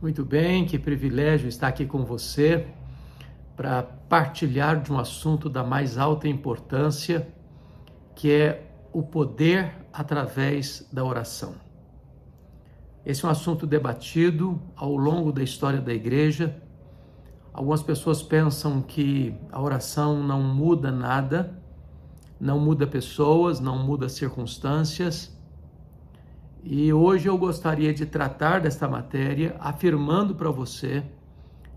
Muito bem, que privilégio estar aqui com você para partilhar de um assunto da mais alta importância, que é o poder através da oração. Esse é um assunto debatido ao longo da história da igreja. Algumas pessoas pensam que a oração não muda nada, não muda pessoas, não muda circunstâncias. E hoje eu gostaria de tratar desta matéria afirmando para você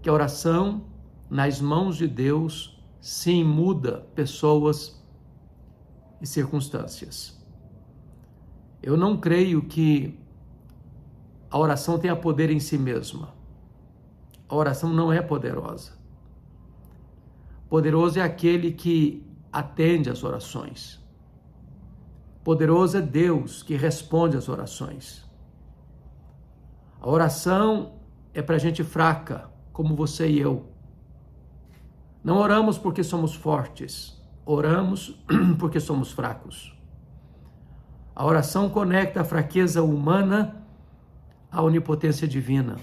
que a oração nas mãos de Deus sim muda pessoas e circunstâncias. Eu não creio que a oração tenha poder em si mesma. A oração não é poderosa. Poderoso é aquele que atende às orações. Poderoso é Deus que responde às orações. A oração é para gente fraca, como você e eu. Não oramos porque somos fortes, oramos porque somos fracos. A oração conecta a fraqueza humana à onipotência divina.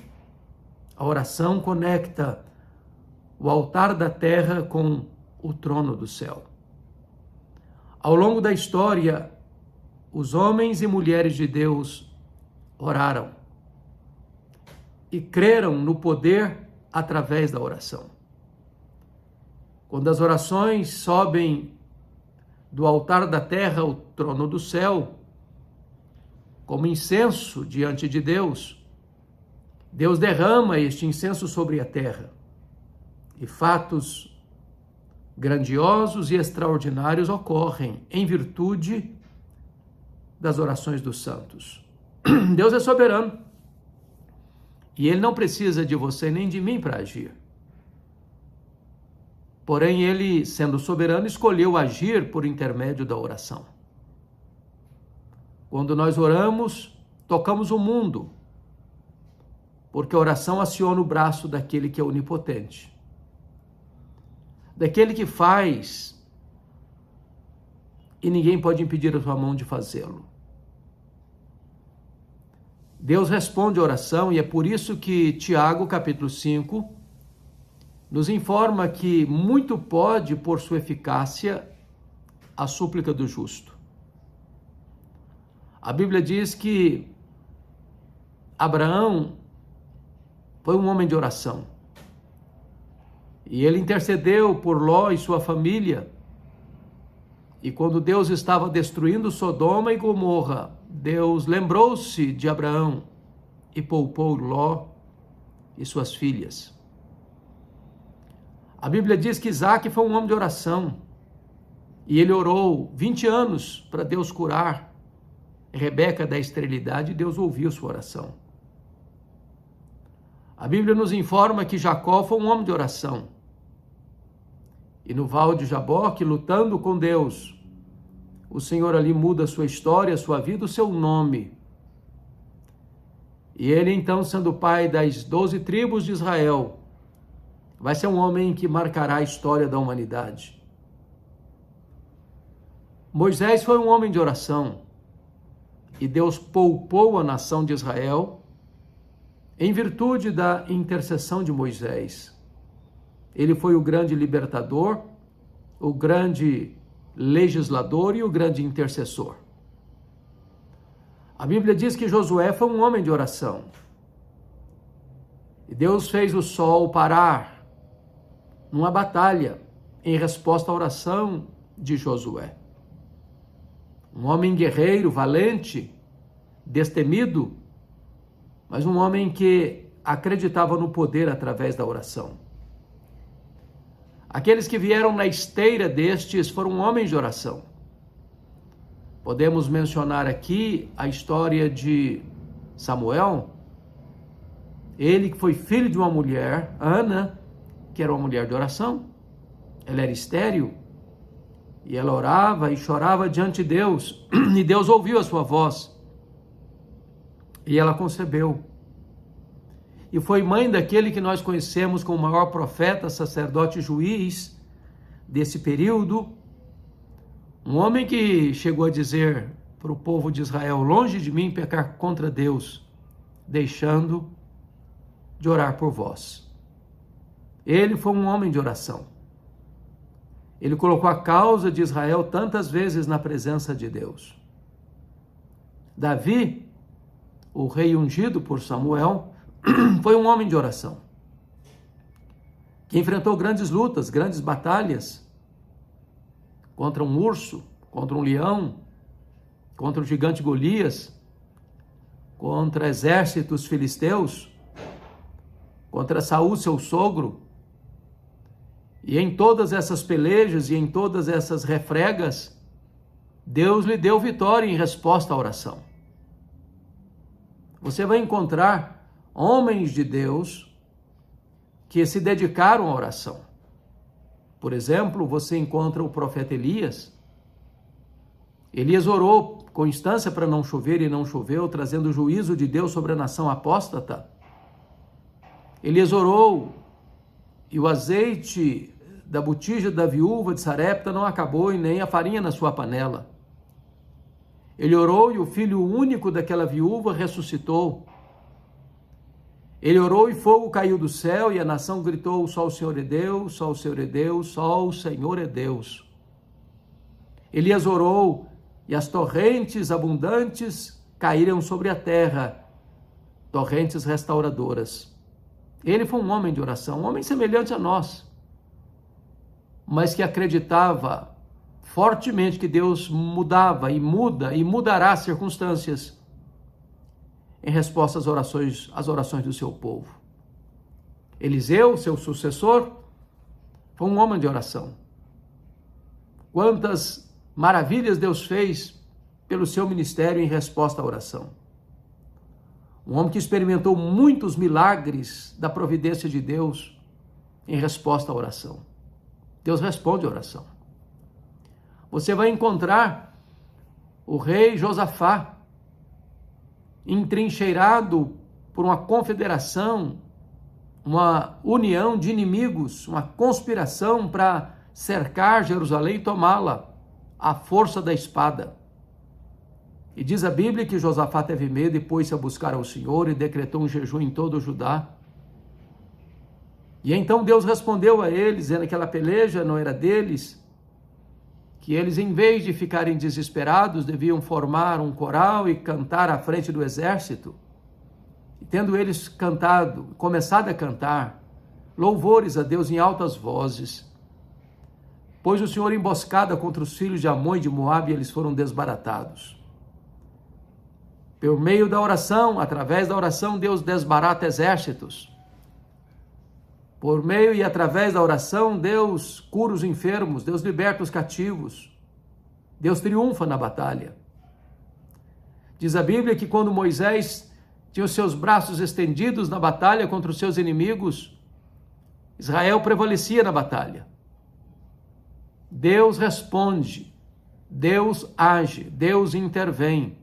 A oração conecta o altar da terra com o trono do céu. Ao longo da história, os homens e mulheres de Deus oraram e creram no poder através da oração. Quando as orações sobem do altar da terra ao trono do céu, como incenso diante de Deus, Deus derrama este incenso sobre a terra e fatos grandiosos e extraordinários ocorrem em virtude das orações dos santos. Deus é soberano e Ele não precisa de você nem de mim para agir. Porém, Ele, sendo soberano, escolheu agir por intermédio da oração. Quando nós oramos, tocamos o mundo, porque a oração aciona o braço daquele que é onipotente, daquele que faz e ninguém pode impedir a sua mão de fazê-lo. Deus responde a oração e é por isso que Tiago, capítulo 5, nos informa que muito pode, por sua eficácia, a súplica do justo. A Bíblia diz que Abraão foi um homem de oração e ele intercedeu por Ló e sua família. E quando Deus estava destruindo Sodoma e Gomorra, Deus lembrou-se de Abraão e poupou Ló e suas filhas. A Bíblia diz que Isaac foi um homem de oração e ele orou 20 anos para Deus curar Rebeca da esterilidade e Deus ouviu sua oração. A Bíblia nos informa que Jacó foi um homem de oração. E no Val de Jaboque, lutando com Deus, o Senhor ali muda a sua história, a sua vida, o seu nome. E ele então, sendo pai das 12 tribos de Israel, vai ser um homem que marcará a história da humanidade. Moisés foi um homem de oração e Deus poupou a nação de Israel em virtude da intercessão de Moisés. Ele foi o grande libertador, o grande legislador e o grande intercessor. A Bíblia diz que Josué foi um homem de oração. E Deus fez o sol parar numa batalha em resposta à oração de Josué. Um homem guerreiro, valente, destemido, mas um homem que acreditava no poder através da oração. Aqueles que vieram na esteira destes foram homens de oração. Podemos mencionar aqui a história de Samuel, ele que foi filho de uma mulher, Ana, que era uma mulher de oração. Ela era estéril e ela orava e chorava diante de Deus e Deus ouviu a sua voz e ela concebeu. E foi mãe daquele que nós conhecemos como o maior profeta, sacerdote e juiz desse período, um homem que chegou a dizer para o povo de Israel: longe de mim pecar contra Deus, deixando de orar por vós. Ele foi um homem de oração. Ele colocou a causa de Israel tantas vezes na presença de Deus. Davi, o rei ungido por Samuel, foi um homem de oração, que enfrentou grandes lutas, grandes batalhas, contra um urso, contra um leão, contra o gigante Golias, contra exércitos filisteus, contra Saul, seu sogro. E em todas essas pelejas e em todas essas refregas, Deus lhe deu vitória em resposta à oração. Você vai encontrar homens de Deus que se dedicaram à oração. Por exemplo, você encontra o profeta Elias. Elias orou com instância para não chover e não choveu, trazendo o juízo de Deus sobre a nação apóstata. Elias orou e o azeite da botija da viúva de Sarepta não acabou e nem a farinha na sua panela. Ele orou e o filho único daquela viúva ressuscitou. Ele orou e fogo caiu do céu e a nação gritou: só o Senhor é Deus, só o Senhor é Deus, só o Senhor é Deus. Elias orou e as torrentes abundantes caíram sobre a terra, torrentes restauradoras. Ele foi um homem de oração, um homem semelhante a nós, mas que acreditava fortemente que Deus mudava e muda e mudará as circunstâncias em resposta às orações do seu povo. Eliseu, seu sucessor, foi um homem de oração. Quantas maravilhas Deus fez pelo seu ministério em resposta à oração. Um homem que experimentou muitos milagres da providência de Deus em resposta à oração. Deus responde à oração. Você vai encontrar o rei Josafá, entrincheirado por uma confederação, uma união de inimigos, uma conspiração para cercar Jerusalém e tomá-la à força da espada. E diz a Bíblia que Josafá teve medo e pôs-se a buscar ao Senhor e decretou um jejum em todo o Judá. E então Deus respondeu a eles, dizendo que aquela peleja não era deles, que eles, em vez de ficarem desesperados, deviam formar um coral e cantar à frente do exército. E tendo eles começado a cantar louvores a Deus em altas vozes, pôs o Senhor emboscada contra os filhos de Amon e de Moabe e eles foram desbaratados. Por meio da oração, através da oração, Deus desbarata exércitos. Por meio e através da oração, Deus cura os enfermos, Deus liberta os cativos, Deus triunfa na batalha. Diz a Bíblia que quando Moisés tinha os seus braços estendidos na batalha contra os seus inimigos, Israel prevalecia na batalha. Deus responde, Deus age, Deus intervém,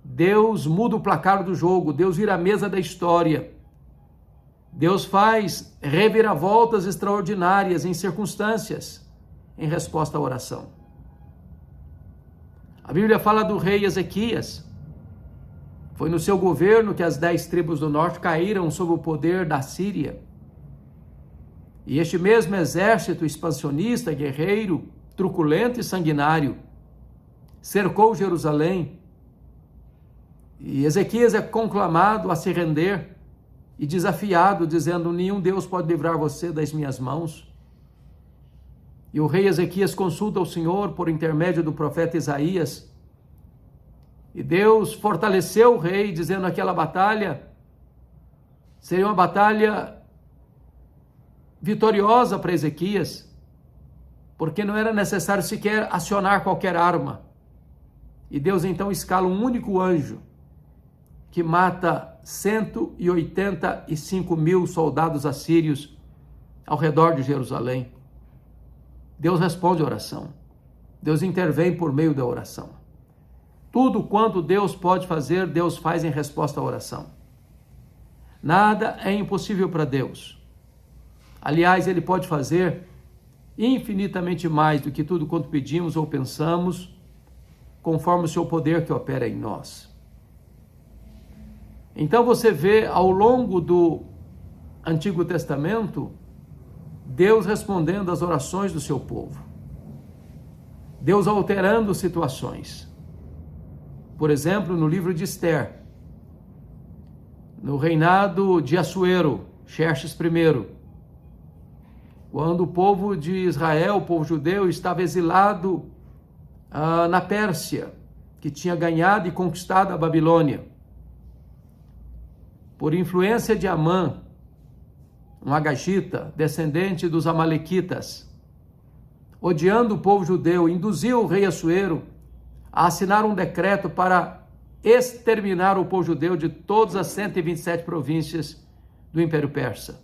Deus muda o placar do jogo, Deus vira a mesa da história. Deus faz reviravoltas extraordinárias em circunstâncias em resposta à oração. A Bíblia fala do rei Ezequias. Foi no seu governo que as 10 tribos do norte caíram sob o poder da Síria. E este mesmo exército expansionista, guerreiro, truculento e sanguinário, cercou Jerusalém. E Ezequias é conclamado a se render e desafiado, dizendo: nenhum Deus pode livrar você das minhas mãos. E o rei Ezequias consulta o Senhor por intermédio do profeta Isaías. E Deus fortaleceu o rei, dizendo que aquela batalha seria uma batalha vitoriosa para Ezequias, porque não era necessário sequer acionar qualquer arma. E Deus então escala um único anjo que mata 185 mil soldados assírios ao redor de Jerusalém. Deus responde a oração. Deus intervém por meio da oração. Tudo quanto Deus pode fazer, Deus faz em resposta à oração. Nada é impossível para Deus. Aliás, Ele pode fazer infinitamente mais do que tudo quanto pedimos ou pensamos, conforme o seu poder que opera em nós. Então você vê ao longo do Antigo Testamento, Deus respondendo às orações do seu povo. Deus alterando situações. Por exemplo, no livro de Esther, no reinado de Assuero, Xerxes I, quando o povo de Israel, o povo judeu, estava exilado na Pérsia, que tinha ganhado e conquistado a Babilônia. Por influência de Amã, um agagita, descendente dos amalequitas, odiando o povo judeu, induziu o rei Assuero a assinar um decreto para exterminar o povo judeu de todas as 127 províncias do Império Persa.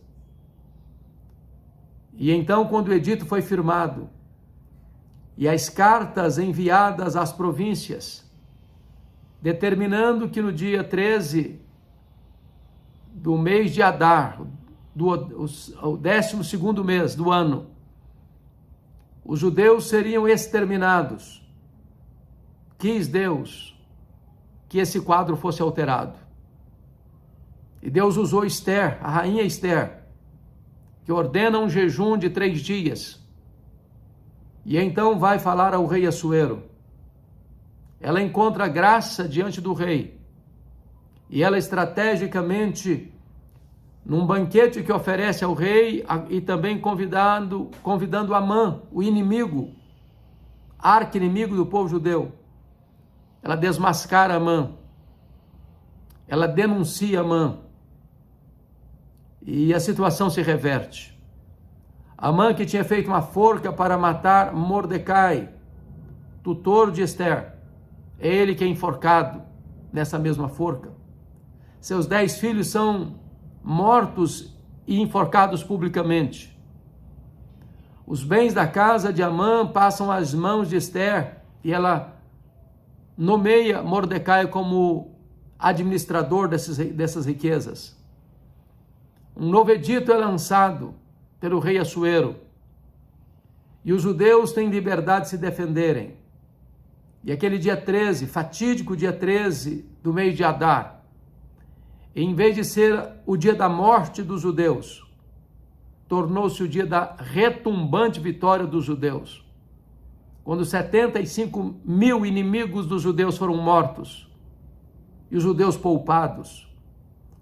E então, quando o edito foi firmado e as cartas enviadas às províncias, determinando que no dia 13 do mês de Adar, o 12º mês do ano, os judeus seriam exterminados, quis Deus que esse quadro fosse alterado. E Deus usou Esther, a rainha Esther, que ordena um jejum de 3 dias. E então vai falar ao rei Assuero. Ela encontra graça diante do rei. E ela estrategicamente, num banquete que oferece ao rei, e também convidando Amã, o inimigo, arqui-inimigo do povo judeu, ela desmascara Amã, ela denuncia Amã, e a situação se reverte. Amã, que tinha feito uma forca para matar Mordecai, tutor de Esther, é ele que é enforcado nessa mesma forca. Seus 10 filhos são mortos e enforcados publicamente. Os bens da casa de Amã passam às mãos de Esther e ela nomeia Mordecai como administrador dessas riquezas. Um novo edito é lançado pelo rei Assuero e os judeus têm liberdade de se defenderem. E aquele dia 13, fatídico dia 13 do mês de Adar, em vez de ser o dia da morte dos judeus, tornou-se o dia da retumbante vitória dos judeus. Quando 75 mil inimigos dos judeus foram mortos e os judeus poupados,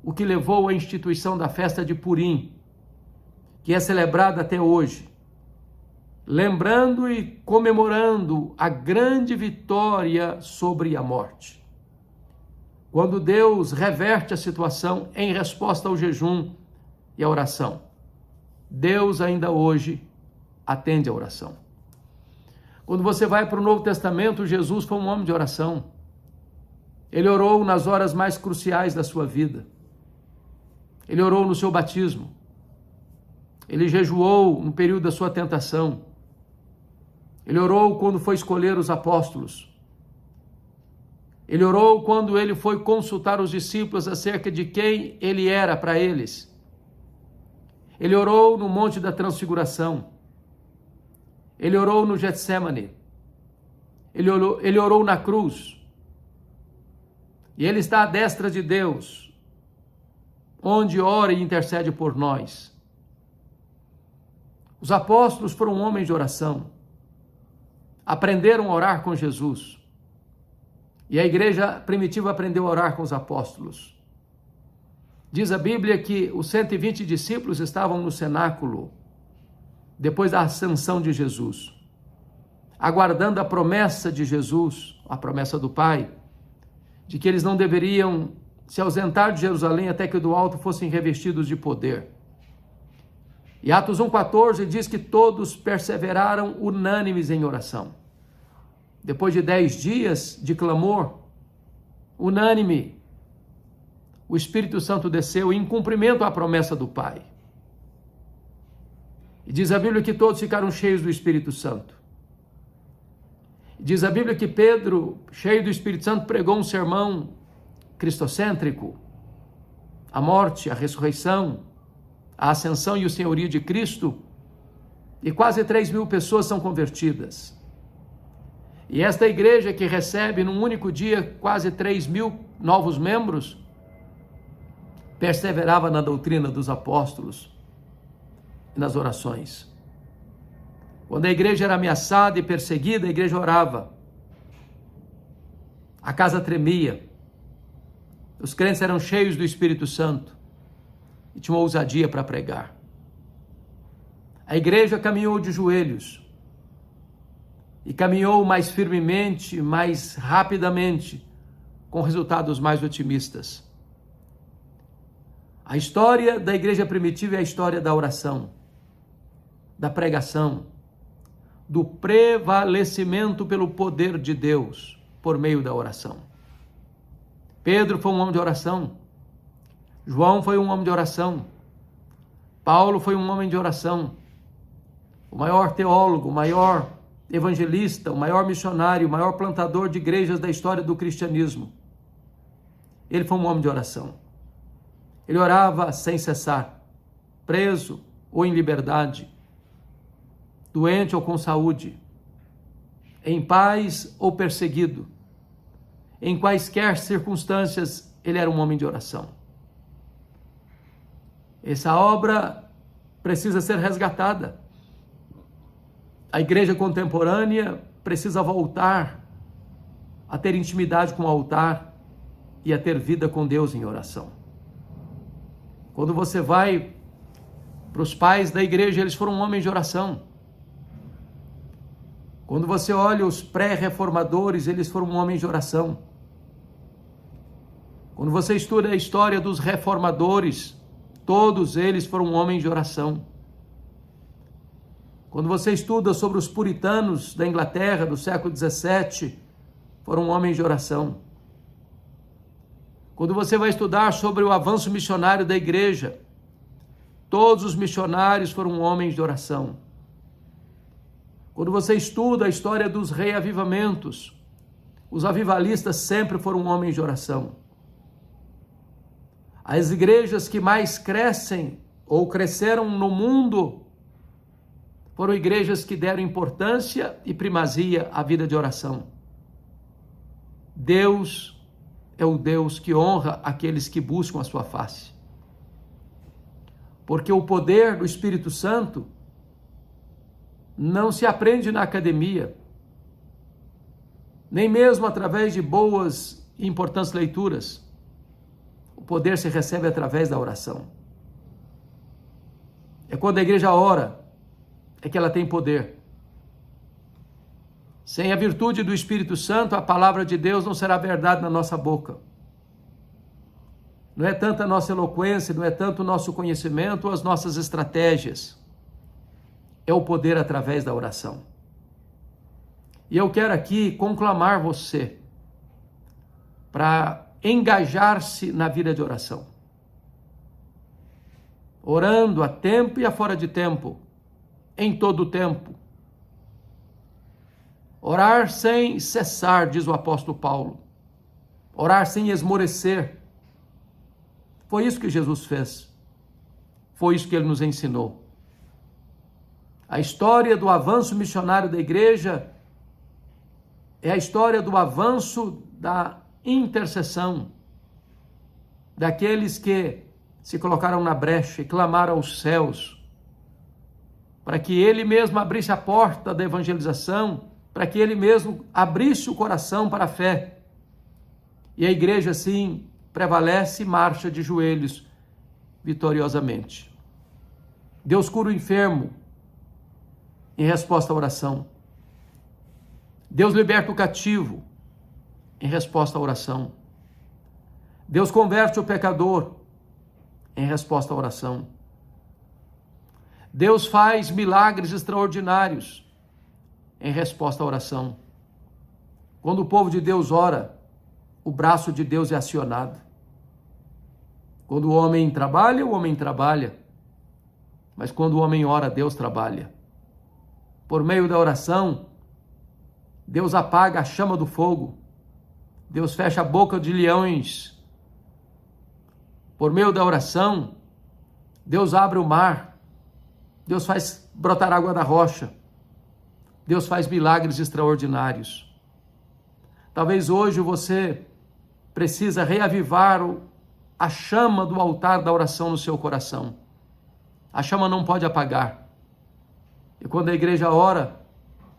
o que levou à instituição da festa de Purim, que é celebrada até hoje, lembrando e comemorando a grande vitória sobre a morte. Quando Deus reverte a situação em resposta ao jejum e à oração, Deus ainda hoje atende a oração. Quando você vai para o Novo Testamento, Jesus foi um homem de oração. Ele orou nas horas mais cruciais da sua vida. Ele orou no seu batismo. Ele jejuou no período da sua tentação. Ele orou quando foi escolher os apóstolos. Ele orou quando ele foi consultar os discípulos acerca de quem ele era para eles. Ele orou no Monte da Transfiguração. Ele orou no Getsemane. Ele orou na cruz. E ele está à destra de Deus, onde ora e intercede por nós. Os apóstolos foram homens de oração. Aprenderam a orar com Jesus. E a igreja primitiva aprendeu a orar com os apóstolos. Diz a Bíblia que os 120 discípulos estavam no cenáculo, depois da ascensão de Jesus, aguardando a promessa de Jesus, a promessa do Pai, de que eles não deveriam se ausentar de Jerusalém até que do alto fossem revestidos de poder. E Atos 1,14 diz que todos perseveraram unânimes em oração. Depois de 10 dias de clamor, unânime, o Espírito Santo desceu em cumprimento à promessa do Pai. E diz a Bíblia que todos ficaram cheios do Espírito Santo. Diz a Bíblia que Pedro, cheio do Espírito Santo, pregou um sermão cristocêntrico, a morte, a ressurreição, a ascensão e o senhorio de Cristo, e quase 3.000 pessoas são convertidas. E esta igreja que recebe num único dia quase 3.000 novos membros, perseverava na doutrina dos apóstolos e nas orações. Quando a igreja era ameaçada e perseguida, a igreja orava. A casa tremia. Os crentes eram cheios do Espírito Santo e tinham ousadia para pregar. A igreja caminhou de joelhos e caminhou mais firmemente, mais rapidamente, com resultados mais otimistas. A história da igreja primitiva é a história da oração, da pregação, do prevalecimento pelo poder de Deus por meio da oração. Pedro foi um homem de oração. João foi um homem de oração. Paulo foi um homem de oração. O maior teólogo, o maior evangelista, o maior missionário, o maior plantador de igrejas da história do cristianismo. Ele foi um homem de oração. Ele orava sem cessar, preso ou em liberdade, doente ou com saúde, em paz ou perseguido. Em quaisquer circunstâncias, ele era um homem de oração. Essa obra precisa ser resgatada. A igreja contemporânea precisa voltar a ter intimidade com o altar e a ter vida com Deus em oração. Quando você vai para os pais da igreja, eles foram homens de oração. Quando você olha os pré-reformadores, eles foram homens de oração. Quando você estuda a história dos reformadores, todos eles foram homens de oração. Quando você estuda sobre os puritanos da Inglaterra do século XVII, foram homens de oração. Quando você vai estudar sobre o avanço missionário da igreja, todos os missionários foram homens de oração. Quando você estuda a história dos reavivamentos, os avivalistas sempre foram homens de oração. As igrejas que mais crescem ou cresceram no mundo foram igrejas que deram importância e primazia à vida de oração. Deus é o Deus que honra aqueles que buscam a sua face. Porque o poder do Espírito Santo não se aprende na academia, nem mesmo através de boas e importantes leituras. O poder se recebe através da oração. É quando a igreja ora, é que ela tem poder. Sem a virtude do Espírito Santo, a palavra de Deus não será verdade na nossa boca. Não é tanto a nossa eloquência, não é tanto o nosso conhecimento ou as nossas estratégias. É o poder através da oração. E eu quero aqui conclamar você para engajar-se na vida de oração. Orando a tempo e a fora de tempo, em todo o tempo. Orar sem cessar, diz o apóstolo Paulo. Orar sem esmorecer. Foi isso que Jesus fez. Foi isso que ele nos ensinou. A história do avanço missionário da igreja é a história do avanço da intercessão, daqueles que se colocaram na brecha e clamaram aos céus, para que ele mesmo abrisse a porta da evangelização, para que ele mesmo abrisse o coração para a fé. E a igreja, assim, prevalece e marcha de joelhos vitoriosamente. Deus cura o enfermo em resposta à oração. Deus liberta o cativo em resposta à oração. Deus converte o pecador em resposta à oração. Deus faz milagres extraordinários em resposta à oração. Quando o povo de Deus ora, o braço de Deus é acionado. Quando o homem trabalha, o homem trabalha. Mas quando o homem ora, Deus trabalha. Por meio da oração, Deus apaga a chama do fogo. Deus fecha a boca de leões. Por meio da oração, Deus abre o mar. Deus faz brotar água da rocha. Deus faz milagres extraordinários. Talvez hoje você precisa reavivar a chama do altar da oração no seu coração. A chama não pode apagar. E quando a igreja ora,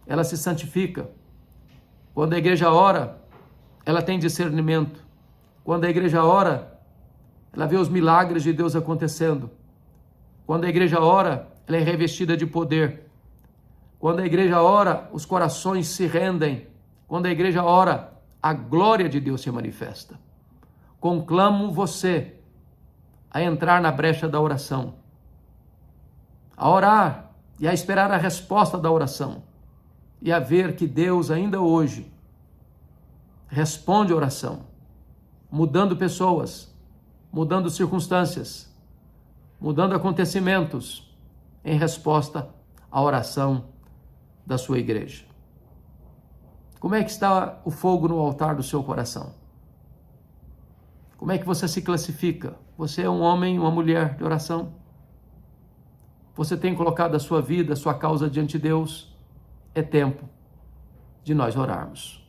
ela se santifica. Quando a igreja ora, ela tem discernimento. Quando a igreja ora, ela vê os milagres de Deus acontecendo. Quando a igreja ora, ela é revestida de poder. Quando a igreja ora, os corações se rendem. Quando a igreja ora, a glória de Deus se manifesta. Conclamo você a entrar na brecha da oração, a orar e a esperar a resposta da oração, e a ver que Deus ainda hoje responde a oração, mudando pessoas, mudando circunstâncias, mudando acontecimentos, em resposta à oração da sua igreja. Como é que está o fogo no altar do seu coração? Como é que você se classifica? Você é um homem, uma mulher de oração? Você tem colocado a sua vida, a sua causa diante de Deus? É tempo de nós orarmos.